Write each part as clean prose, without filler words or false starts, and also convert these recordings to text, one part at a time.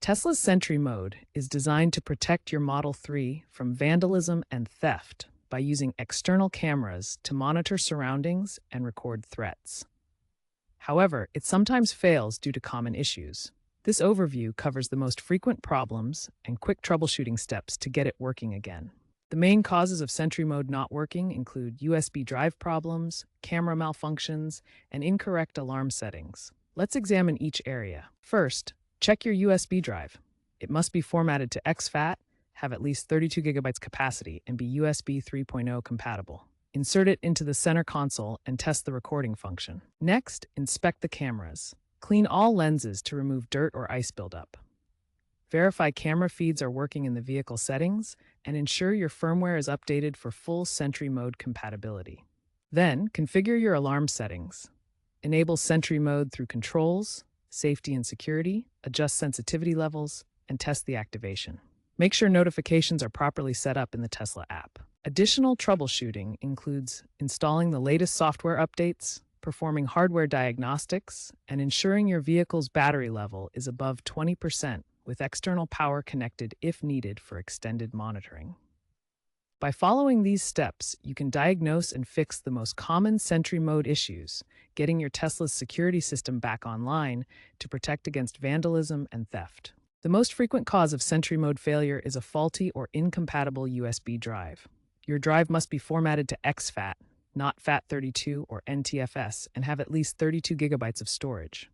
Tesla's Sentry Mode is designed to protect your Model 3 from vandalism and theft by using external cameras to monitor surroundings and record threats. However, it sometimes fails due to common issues. This overview covers the most frequent problems and quick troubleshooting steps to get it working again. The main causes of Sentry Mode not working include USB drive problems, camera malfunctions, and incorrect alarm settings. Let's examine each area. First, check your USB drive. It must be formatted to exFAT, have at least 32 gigabytes capacity, and be USB 3.0 compatible. Insert it into the center console and test the recording function. Next, inspect the cameras. Clean all lenses to remove dirt or ice buildup. Verify camera feeds are working in the vehicle settings, and ensure your firmware is updated for full Sentry Mode compatibility. Then, configure your alarm settings. Enable Sentry Mode through Controls, Safety and Security, adjust sensitivity levels, and test the activation. Make sure notifications are properly set up in the Tesla app. Additional troubleshooting includes installing the latest software updates, performing hardware diagnostics, and ensuring your vehicle's battery level is above 20% with external power connected if needed for extended monitoring. By following these steps, you can diagnose and fix the most common Sentry Mode issues, getting your Tesla's security system back online to protect against vandalism and theft. The most frequent cause of Sentry Mode failure is a faulty or incompatible USB drive. Your drive must be formatted to exFAT, not FAT32 or NTFS, and have at least 32 gigabytes of storage.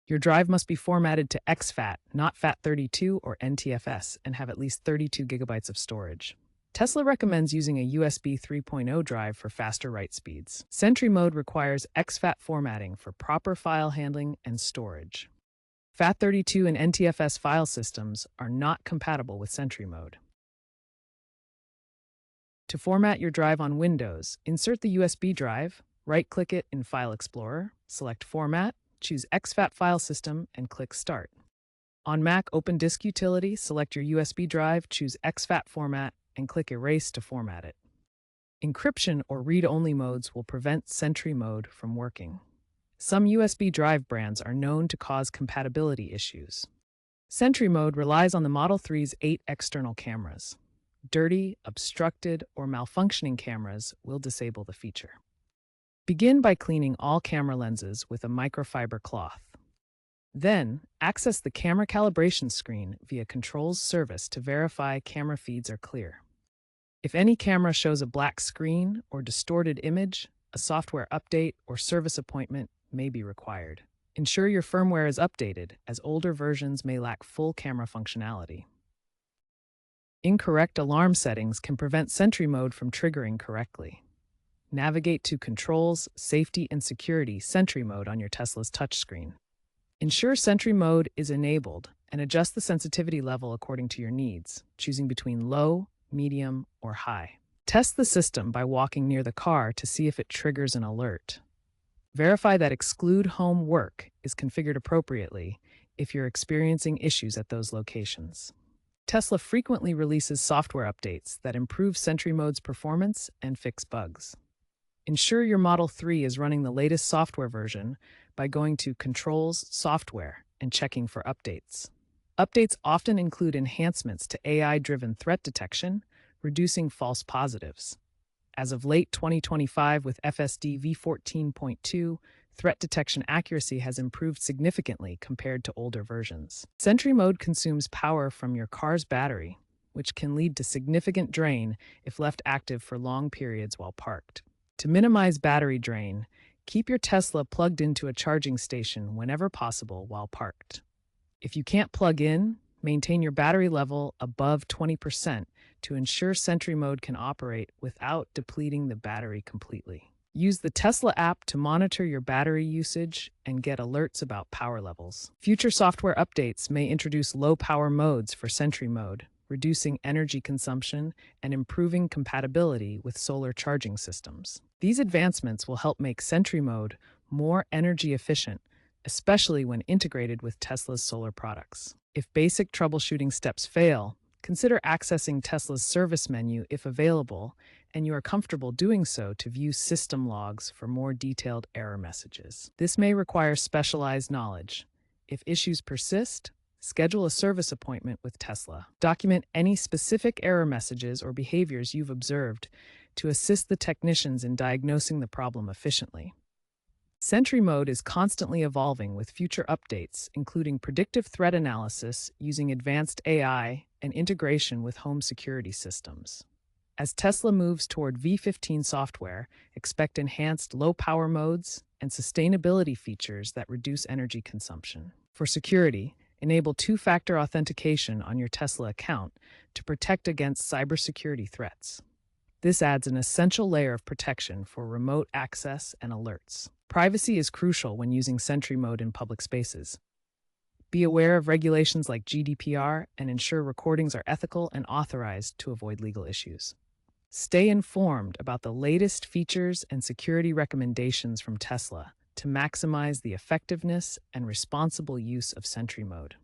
Your drive must be formatted to exFAT, not FAT32 or NTFS, and have at least 32 gigabytes of storage. Tesla recommends using a USB 3.0 drive for faster write speeds. Sentry Mode requires exFAT formatting for proper file handling and storage. FAT32 and NTFS file systems are not compatible with Sentry Mode. To format your drive on Windows, insert the USB drive, right-click it in File Explorer, select Format, choose exFAT file system, and click Start. On Mac, open Disk Utility, select your USB drive, choose exFAT format, and click Erase to format it. Encryption or read-only modes will prevent Sentry Mode from working. Some USB drive brands are known to cause compatibility issues. Sentry Mode relies on the Model 3's 8 external cameras. Dirty, obstructed, or malfunctioning cameras will disable the feature. Begin by cleaning all camera lenses with a microfiber cloth. Then, access the camera calibration screen via Controls Service to verify camera feeds are clear. If any camera shows a black screen or distorted image, a software update or service appointment may be required. Ensure your firmware is updated, as older versions may lack full camera functionality. Incorrect alarm settings can prevent Sentry Mode from triggering correctly. Navigate to Controls, Safety and Security Sentry Mode on your Tesla's touchscreen. Ensure Sentry Mode is enabled and adjust the sensitivity level according to your needs, choosing between low, medium, or high. Test the system by walking near the car to see if it triggers an alert. Verify that Exclude Home Work is configured appropriately if you're experiencing issues at those locations. Tesla frequently releases software updates that improve Sentry Mode's performance and fix bugs. Ensure your Model 3 is running the latest software version by going to Controls, Software, and checking for updates. Updates often include enhancements to AI-driven threat detection, reducing false positives. As of late 2025 with FSD v14.2, threat detection accuracy has improved significantly compared to older versions. Sentry Mode consumes power from your car's battery, which can lead to significant drain if left active for long periods while parked. To minimize battery drain, keep your Tesla plugged into a charging station whenever possible while parked. If you can't plug in, maintain your battery level above 20% to ensure Sentry Mode can operate without depleting the battery completely. Use the Tesla app to monitor your battery usage and get alerts about power levels. Future software updates may introduce low-power modes for Sentry Mode, reducing energy consumption and improving compatibility with solar charging systems. These advancements will help make Sentry Mode more energy efficient, especially when integrated with Tesla's solar products. If basic troubleshooting steps fail, consider accessing Tesla's service menu if available, and you are comfortable doing so to view system logs for more detailed error messages. This may require specialized knowledge. If issues persist, Schedule a service appointment with Tesla. Document any specific error messages or behaviors you've observed to assist the technicians in diagnosing the problem efficiently. Sentry Mode is constantly evolving with future updates, including predictive threat analysis using advanced AI and integration with home security systems. As Tesla moves toward V15 software, expect enhanced low-power modes and sustainability features that reduce energy consumption. For security, enable two-factor authentication on your Tesla account to protect against cybersecurity threats. This adds an essential layer of protection for remote access and alerts. Privacy is crucial when using Sentry Mode in public spaces. Be aware of regulations like GDPR and ensure recordings are ethical and authorized to avoid legal issues. Stay informed about the latest features and security recommendations from Tesla to maximize the effectiveness and responsible use of Sentry Mode.